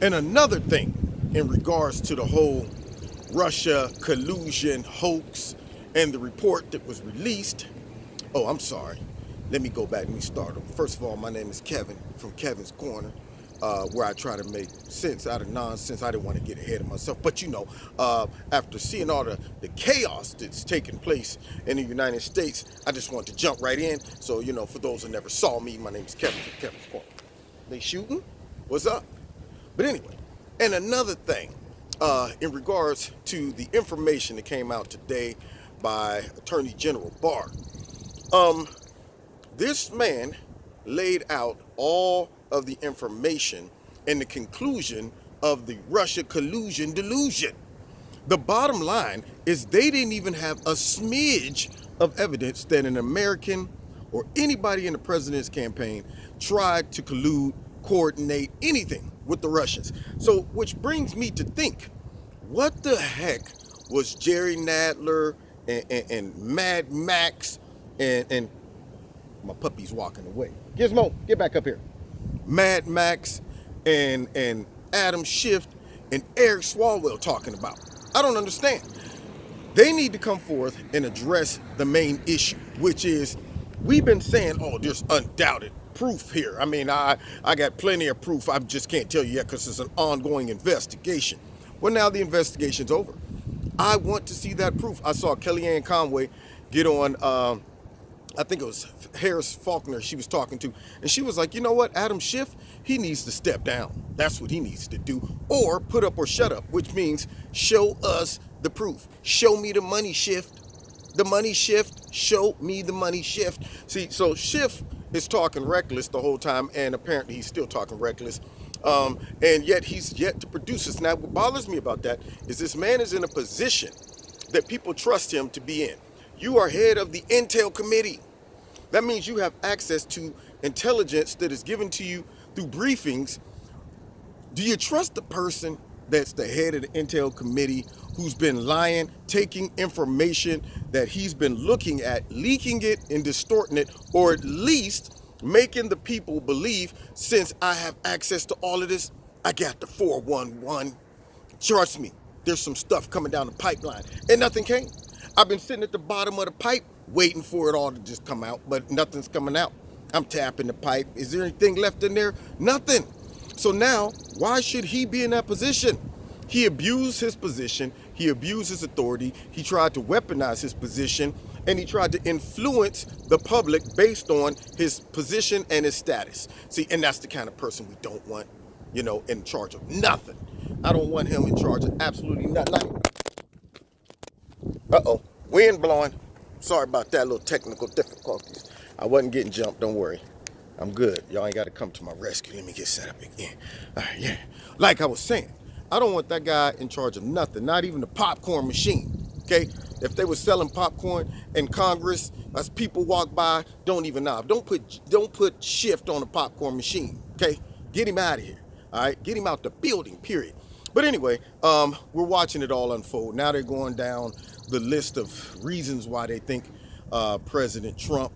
And another thing in regards to the whole Russia collusion hoax and the report that was released. Oh, I'm sorry. Let me go back. Let me start over. First of all, my name is Kevin from Kevin's Corner, where I try to make sense out of nonsense. I didn't want to get ahead of myself. But after seeing all the chaos that's taking place in the United States, I just want to jump right in. So, for those who never saw me, my name is Kevin from Kevin's Corner. They shooting? What's up? But anyway, and another thing, in regards to the information that came out today by Attorney General Barr, this man laid out all of the information and the conclusion of the Russia collusion delusion. The bottom line is they didn't even have a smidge of evidence that an American or anybody in the president's campaign tried to collude, coordinate anything with the Russians. So, which brings me to think, what the heck was Jerry Nadler and Mad Max and my puppy's walking away. Gizmo, get back up here. Mad Max and Adam Schiff and Eric Swalwell talking about? I don't understand. They need to come forth and address the main issue, which is, we've been saying, oh, there's undoubted proof here. I mean, I got plenty of proof. I just can't tell you yet because it's an ongoing investigation. Well, now the investigation's over. I want to see that proof. I saw Kellyanne Conway get on, I think it was Harris Faulkner she was talking to, and she was like, you know what, Adam Schiff, he needs to step down. That's what he needs to do. Or put up or shut up, which means show us the proof. Show me the money shift. The money shift. Show me the money shift. See, so Schiff is talking reckless the whole time, and apparently he's still talking reckless. And yet he's yet to produce this. Now, what bothers me about that is this man is in a position that people trust him to be in. You are head of the Intel Committee. That means you have access to intelligence that is given to you through briefings. Do you trust the person that's the head of the Intel Committee who's been lying, taking information that he's been looking at, leaking it and distorting it, or at least making the people believe, since I have access to all of this, I got the 411. Trust me, there's some stuff coming down the pipeline. And nothing came. I've been sitting at the bottom of the pipe waiting for it all to just come out, but nothing's coming out. I'm tapping the pipe. Is there anything left in there? Nothing. So now, why should he be in that position? He abused his position. He abused his authority. He tried to weaponize his position, and he tried to influence the public based on his position and his status. See, and that's the kind of person we don't want, in charge of nothing. I don't want him in charge of absolutely nothing. Uh-oh, wind blowing. Sorry about that, little technical difficulties. I wasn't getting jumped, don't worry. I'm good. Y'all ain't got to come to my rescue. Let me get set up again. All right, yeah. Like I was saying, I don't want that guy in charge of nothing, not even the popcorn machine, okay? If they were selling popcorn in Congress, as people walk by, don't even knock. Don't put shift on the popcorn machine, okay? Get him out of here, all right? Get him out the building, period. But anyway, we're watching it all unfold. Now they're going down the list of reasons why they think President Trump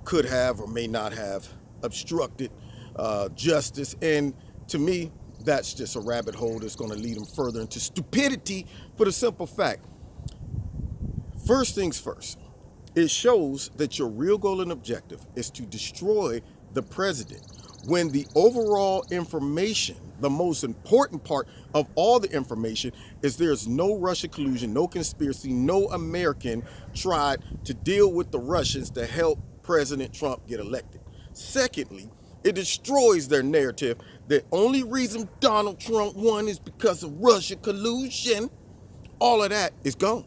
could have or may not have obstructed justice. And to me, that's just a rabbit hole that's going to lead them further into stupidity, for the simple fact. First things first, it shows that your real goal and objective is to destroy the president, when the overall information, the most important part of all the information, is there's no Russia collusion, no conspiracy, no American tried to deal with the Russians to help President Trump get elected. Secondly, it destroys their narrative that only reason Donald Trump won is because of Russia collusion. All of that is gone.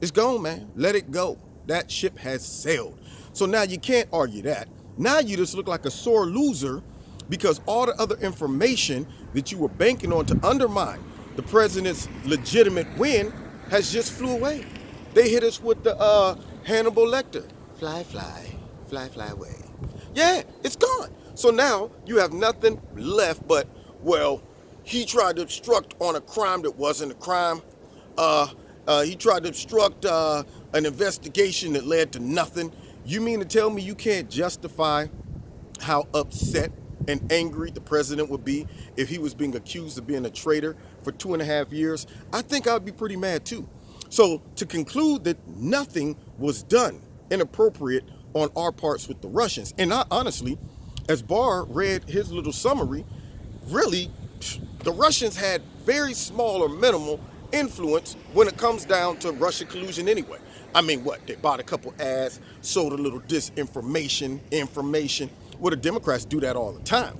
It's gone, man. Let it go. That ship has sailed. So now you can't argue that. Now you just look like a sore loser because all the other information that you were banking on to undermine the president's legitimate win has just flew away. They hit us with the Hannibal Lecter. Fly, fly, fly, fly away. Yeah, it's gone. So now you have nothing left but, well, he tried to obstruct on a crime that wasn't a crime. He tried to obstruct an investigation that led to nothing. You mean to tell me you can't justify how upset and angry the president would be if he was being accused of being a traitor for 2.5 years, I think I'd be pretty mad too. So to conclude that nothing was done inappropriate on our parts with the Russians, and I, honestly, as Barr read his little summary, really, the Russians had very small or minimal influence when it comes down to Russia collusion anyway. I mean, what? They bought a couple ads, sold a little information. Well, the Democrats do that all the time.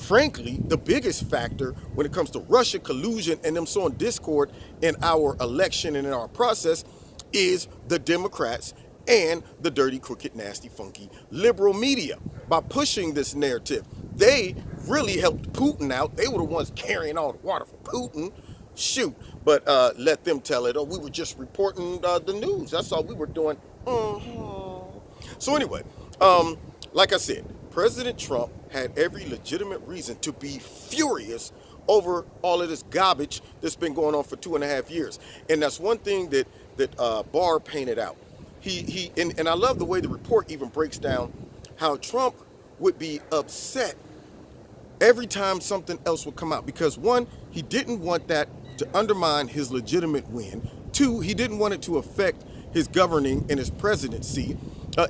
Frankly, the biggest factor when it comes to Russia collusion and them sowing discord in our election and in our process is the Democrats and the dirty, crooked, nasty, funky liberal media. By pushing this narrative, they really helped Putin out. They were the ones carrying all the water for Putin. Shoot, but let them tell it. Oh, we were just reporting the news. That's all we were doing. So anyway, like I said, President Trump had every legitimate reason to be furious over all of this garbage that's been going on for 2.5 years. And that's one thing that Barr painted out. And I love the way the report even breaks down how Trump would be upset every time something else would come out. Because one, he didn't want that to undermine his legitimate win. Two, he didn't want it to affect his governing and his presidency.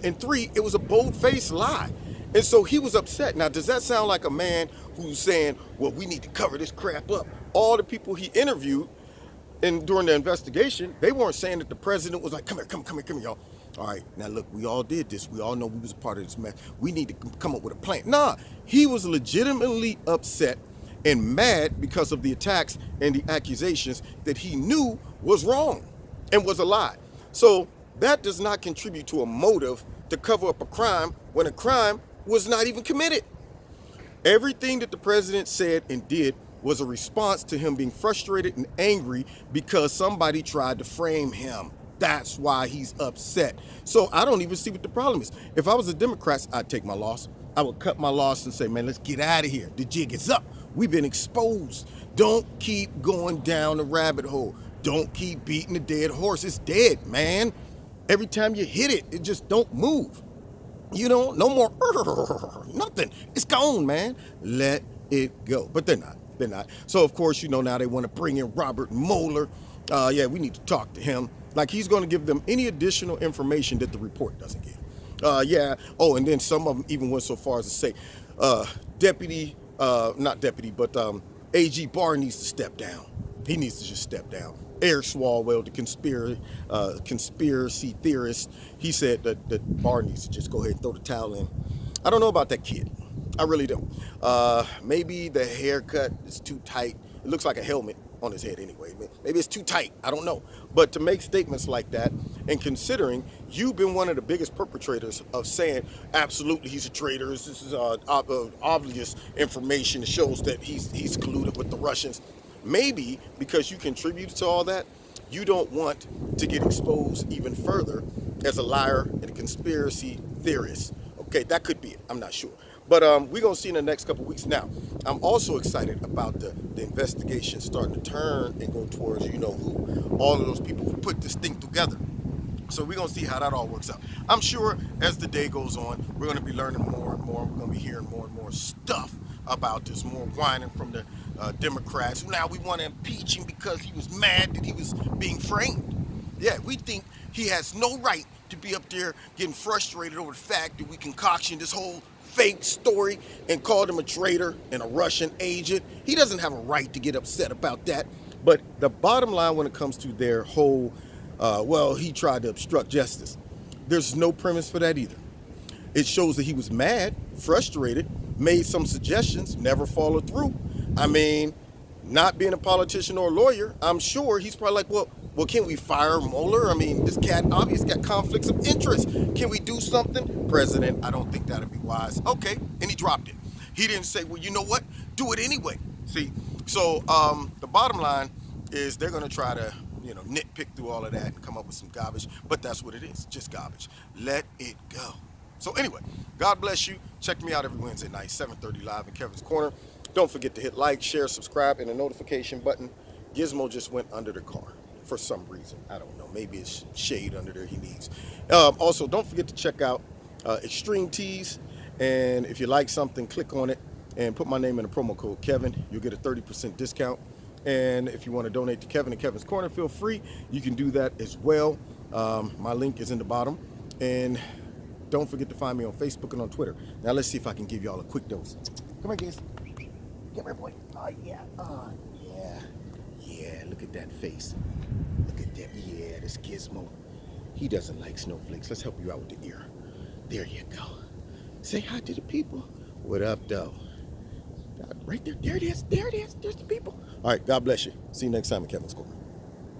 And three, it was a bold-faced lie. And so he was upset. Now, does that sound like a man who's saying, well, we need to cover this crap up? All the people he interviewed during the investigation, they weren't saying that the president was like, come here, y'all. All right, now look, we all did this. We all know we was a part of this mess. We need to come up with a plan. Nah, he was legitimately upset and mad because of the attacks and the accusations that he knew was wrong and was a lie. So that does not contribute to a motive to cover up a crime when a crime was not even committed. Everything that the president said and did was a response to him being frustrated and angry because somebody tried to frame him. That's why he's upset. So I don't even see what the problem is. If I was a Democrat, I'd take my loss. I would cut my loss and say, man, let's get out of here. The jig is up. We've been exposed. Don't keep going down the rabbit hole. Don't keep beating the dead horse. It's dead, man. Every time you hit it, it just don't move. You know, no more nothing. It's gone, man. Let it go. But they're not. They're not. So, of course, you know, now they want to bring in Robert Mueller. Yeah, we need to talk to him. Like he's going to give them any additional information that the report doesn't give. Yeah. Oh, and then some of them even went so far as to say, AG Barr needs to step down. He needs to just step down. Eric Swalwell, the conspiracy theorist, he said that Barr needs to just go ahead and throw the towel in. I don't know about that kid. I really don't. Maybe the haircut is too tight. It looks like a helmet on his head anyway. Maybe it's too tight. I don't know. But to make statements like that, and considering you've been one of the biggest perpetrators of saying, absolutely, he's a traitor. This is obvious information that shows that he's colluded with the Russians. Maybe because you contributed to all that, you don't want to get exposed even further as a liar and a conspiracy theorist. Okay, that could be it. I'm not sure. But we're going to see in the next couple of weeks. Now, I'm also excited about the investigation starting to turn and go towards, you know, who, all of those people who put this thing together. So we're going to see how that all works out. I'm sure as the day goes on, we're going to be learning more and more. We're going to be hearing more and more stuff about this, more whining from the Democrats. Now we want to impeach him because he was mad that he was being framed. Yeah, we think he has no right to be up there getting frustrated over the fact that we concoction this whole fake story and called him a traitor and a Russian agent. He doesn't have a right to get upset about that. But the bottom line when it comes to their whole, he tried to obstruct justice, there's no premise for that either. It shows that he was mad, frustrated, made some suggestions, never followed through. I mean, not being a politician or a lawyer, I'm sure he's probably like, well, can we fire Mueller? I mean, this cat obviously got conflicts of interest. Can we do something? President, I don't think that'd be wise. Okay, and he dropped it. He didn't say, well, you know what? Do it anyway. See, so the bottom line is they're going to try to, nitpick through all of that and come up with some garbage. But that's what it is, just garbage. Let it go. So anyway, God bless you. Check me out every Wednesday night, 7:30 live in Kevin's Corner. Don't forget to hit like, share, subscribe, and the notification button. Gizmo just went under the car for some reason. I don't know. Maybe it's shade under there he needs. Also, don't forget to check out Extreme Tees. And if you like something, click on it and put my name in the promo code Kevin. You'll get a 30% discount. And if you want to donate to Kevin and Kevin's Corner, feel free. You can do that as well. My link is in the bottom. And don't forget to find me on Facebook and on Twitter. Now let's see if I can give y'all a quick dose. Come here, kids. Come here, boy. Oh, yeah. Oh, yeah. Yeah, look at that face. Look at that. Yeah, this Gizmo. He doesn't like snowflakes. Let's help you out with the ear. There you go. Say hi to the people. What up, though? Right there. There it is. There it is. There's the people. All right. God bless you. See you next time in Kevin's Corner.